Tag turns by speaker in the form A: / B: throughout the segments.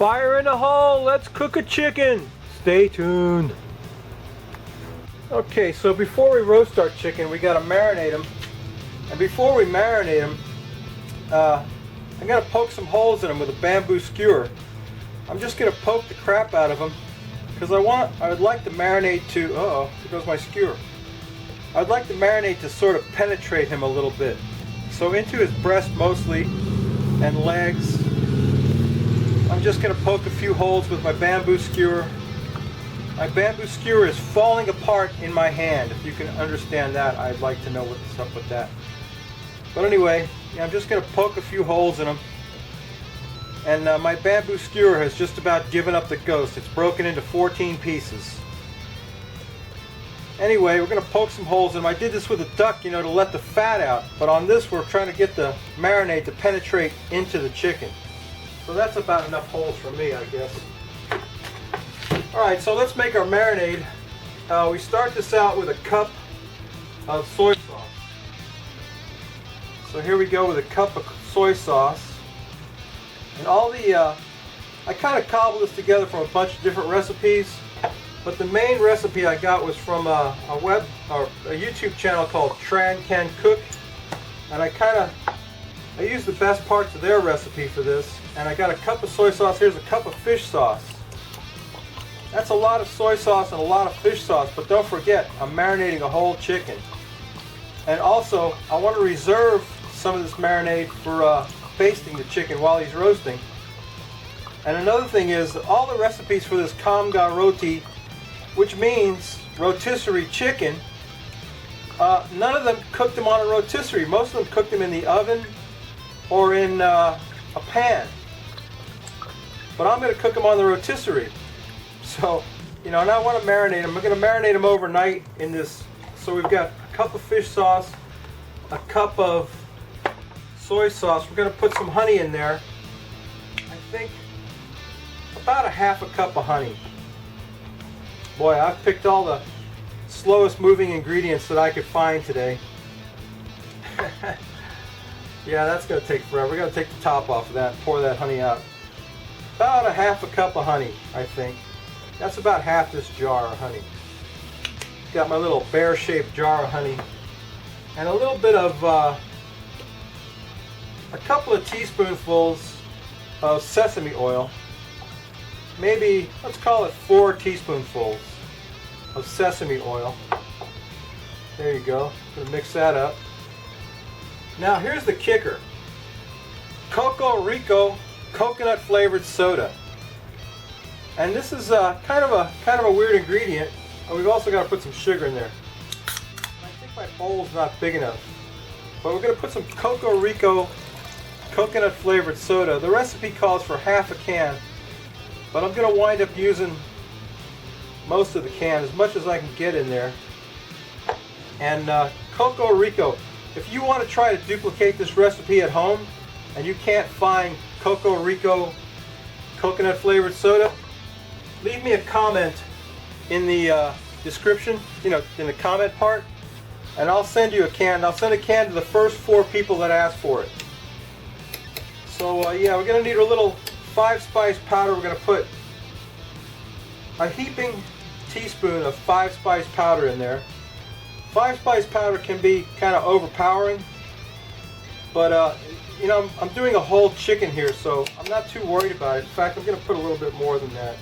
A: Fire in the hole, let's cook a chicken. Stay tuned. Okay, so before we roast our chicken, we gotta marinate them. And before we marinate them, I'm gonna poke some holes in them with a bamboo skewer. I'm just gonna poke the crap out of them because I would like the marinade to, uh-oh, here goes my skewer. I'd like the marinade to sort of penetrate him a little bit. So into his breast mostly, and legs. I'm just gonna poke a few holes with my bamboo skewer. My bamboo skewer is falling apart in my hand. If you can understand that, I'd like to know what's up with that. But anyway, yeah, I'm just gonna poke a few holes in them. And my bamboo skewer has just about given up the ghost. It's broken into 14 pieces. Anyway, we're going to poke some holes in them. I did this with a duck, you know, to let the fat out. But on this, we're trying to get the marinade to penetrate into the chicken. So that's about enough holes for me, I guess. Alright, so let's make our marinade. We start this out with a cup of soy sauce. So here we go with a cup of soy sauce. And all the, I kind of cobbled this together from a bunch of different recipes. But the main recipe I got was from a YouTube channel called Tran Can Cook, and I used the best parts of their recipe for this. And I got a cup of soy sauce. Here's a cup of fish sauce. That's a lot of soy sauce and a lot of fish sauce, but don't forget, I'm marinating a whole chicken. And also, I want to reserve some of this marinade for basting the chicken while he's roasting. And another thing is, all the recipes for this kamga roti, which means rotisserie chicken, none of them cooked them on a rotisserie. Most of them cooked them in the oven or in a pan. But I'm going to cook them on the rotisserie. So, you know, and I want to marinate them. I'm going to marinate them overnight in this. So we've got a cup of fish sauce, a cup of soy sauce. We're going to put some honey in there. I think about a half a cup of honey. Boy, I've picked all the slowest moving ingredients that I could find today. Yeah, that's going to take forever. We're going to take the top off of that and pour that honey out. About a half a cup of honey, I think. That's about half this jar of honey. Got my little bear-shaped jar of honey. And a little bit of, a couple of teaspoonfuls of sesame oil. Maybe, let's call it 4 teaspoonfuls of sesame oil. There you go. Gonna mix that up. Now here's the kicker. Coco Rico Coconut flavored soda. And this is kind of a weird ingredient. We've also got to put some sugar in there. I think my bowl's not big enough. But we're gonna put some Coco Rico Coconut flavored soda. The recipe calls for half a can. But I'm going to wind up using most of the can, as much as I can get in there. And Coco Rico, if you want to try to duplicate this recipe at home and you can't find Coco Rico coconut flavored soda, leave me a comment in the description, you know, in the comment part, and I'll send you a can. I'll send a can to the first 4 people that ask for it. So yeah, we're going to need a little 5-spice powder. We're going to put a heaping teaspoon of 5-spice powder in there. 5-spice powder can be kind of overpowering, but you know, I'm doing a whole chicken here, so I'm not too worried about it. In fact, I'm going to put a little bit more than that.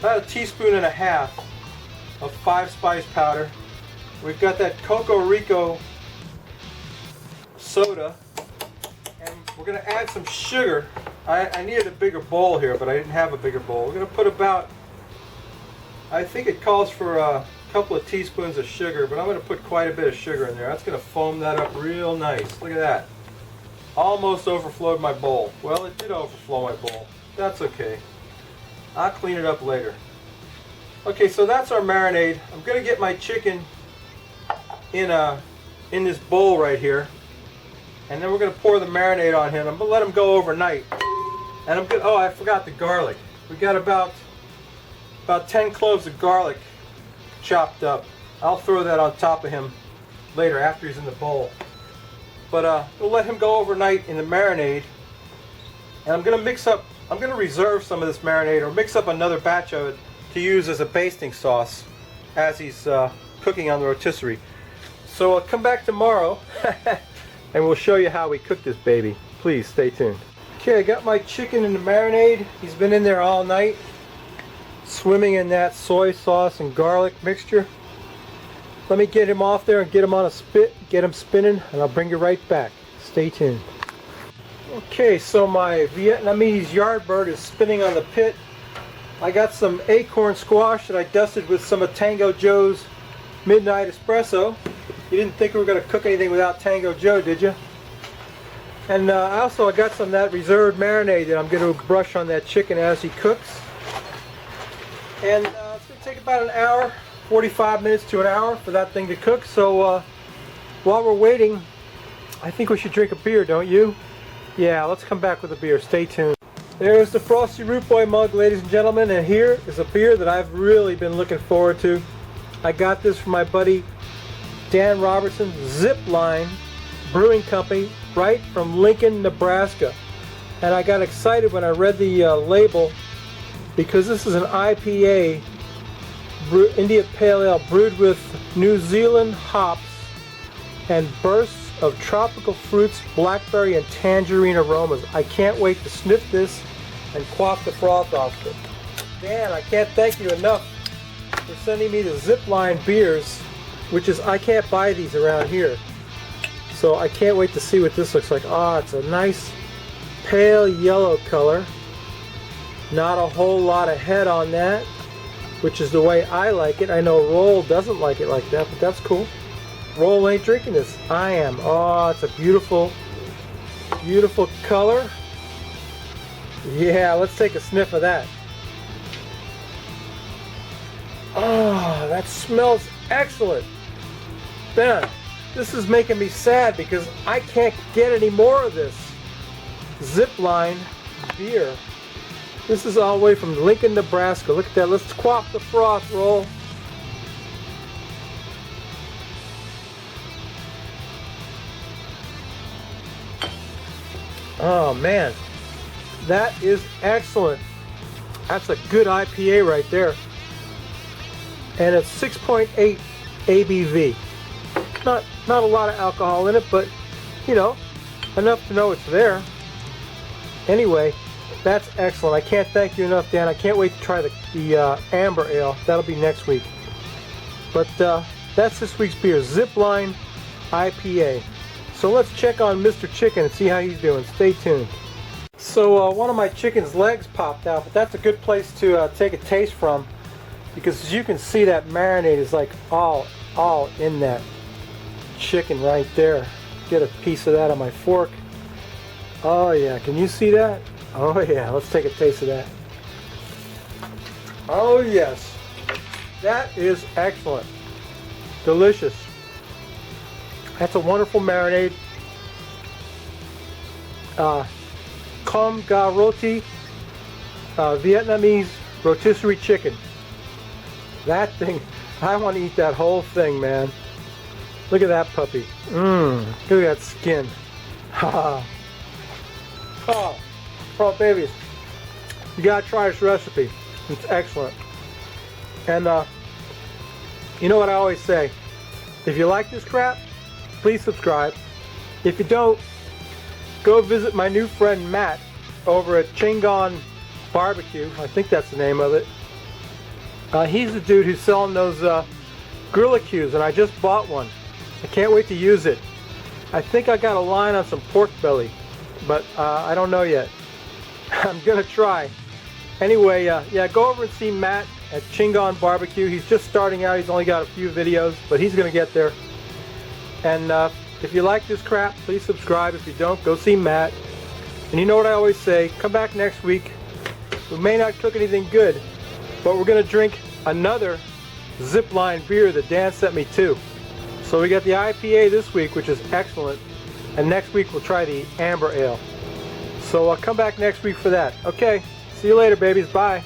A: About a teaspoon and a half of 5-spice powder. We've got that Coco Rico soda, and we're going to add some sugar. I needed a bigger bowl here, but I didn't have a bigger bowl. We're going to put about, I think it calls for a couple of teaspoons of sugar, but I'm going to put quite a bit of sugar in there. That's going to foam that up real nice. Look at that. Almost overflowed my bowl. Well, it did overflow my bowl. That's okay. I'll clean it up later. Okay, so that's our marinade. I'm going to get my chicken in this bowl right here. And then we're going to pour the marinade on him. I'm going to let him go overnight. And I'm going to, oh, I forgot the garlic. We got about 10 cloves of garlic chopped up. I'll throw that on top of him later after he's in the bowl. But we'll let him go overnight in the marinade. And I'm going to mix up I'm going to reserve some of this marinade or mix up another batch of it to use as a basting sauce as he's cooking on the rotisserie. So I'll come back tomorrow and we'll show you how we cook this baby. Please stay tuned. Okay, I got my chicken in the marinade. He's been in there all night, swimming in that soy sauce and garlic mixture. Let me get him off there and get him on a spit, get him spinning, and I'll bring you right back. Stay tuned. Okay, so my Vietnamese yardbird is spinning on the pit. I got some acorn squash that I dusted with some of Tango Joe's Midnight Espresso. You didn't think we were going to cook anything without Tango Joe, did you? And I got some of that reserved marinade that I'm going to brush on that chicken as he cooks. And it's going to take about an hour, 45 minutes to an hour for that thing to cook. So while we're waiting, I think we should drink a beer, don't you? Yeah, let's come back with a beer. Stay tuned. There's the Frosty Root Boy mug, ladies and gentlemen, and here is a beer that I've really been looking forward to. I got this from my buddy Dan Robertson, Zipline Brewing Company, right from Lincoln, Nebraska. And I got excited when I read the label, because this is an IPA, India Pale Ale, brewed with New Zealand hops and bursts of tropical fruits, blackberry and tangerine aromas. I can't wait to sniff this and quaff the froth off it. Dan, I can't thank you enough for sending me the Zipline beers, which is, I can't buy these around here. So I can't wait to see what this looks like. Ah, it's a nice pale yellow color. Not a whole lot of head on that, which is the way I like it. I know Roll doesn't like it like that, but that's cool. Roll ain't drinking this. I am. Oh, it's a beautiful, beautiful color. Yeah, let's take a sniff of that. Oh, that smells excellent. Ben, this is making me sad because I can't get any more of this Zipline beer. This is all the way from Lincoln, Nebraska. Look at that. Let's quaff the froth, Roll. Oh man, that is excellent. That's a good IPA right there. And it's 6.8 ABV. Not a lot of alcohol in it, but you know, enough to know it's there. Anyway, that's excellent. I can't thank you enough, Dan. I can't wait to try the Amber Ale. That'll be next week. But that's this week's beer, Zipline IPA. So let's check on Mr. Chicken and see how he's doing. Stay tuned. So one of my chicken's legs popped out, but that's a good place to take a taste from, because as you can see, that marinade is like all in that chicken right there. Get a piece of that on my fork. Oh yeah, can you see that? Oh yeah, let's take a taste of that. Oh yes, that is excellent. Delicious. That's a wonderful marinade. Com Ga Roti Vietnamese rotisserie chicken. That thing, I want to eat that whole thing, man. Look at that puppy. Look at that skin. Oh, babies, you gotta try this recipe. It's excellent. And you know what I always say, if you like this crap, please subscribe. If you don't, go visit my new friend Matt over at Chingon Barbecue. I think that's the name of it. He's the dude who's selling those Gorilla Qs, and I just bought one. I can't wait to use it. I think I got a line on some pork belly, but I don't know yet. I'm gonna try. Anyway, yeah, go over and see Matt at Chingon Barbecue. He's just starting out. He's only got a few videos, but he's gonna get there. And if you like this crap, please subscribe. If you don't, go see Matt. And you know what I always say, come back next week. We may not cook anything good, but we're going to drink another Zipline beer that Dan sent me too. So we got the IPA this week, which is excellent. And next week we'll try the Amber Ale. So I'll come back next week for that. Okay, see you later, babies. Bye.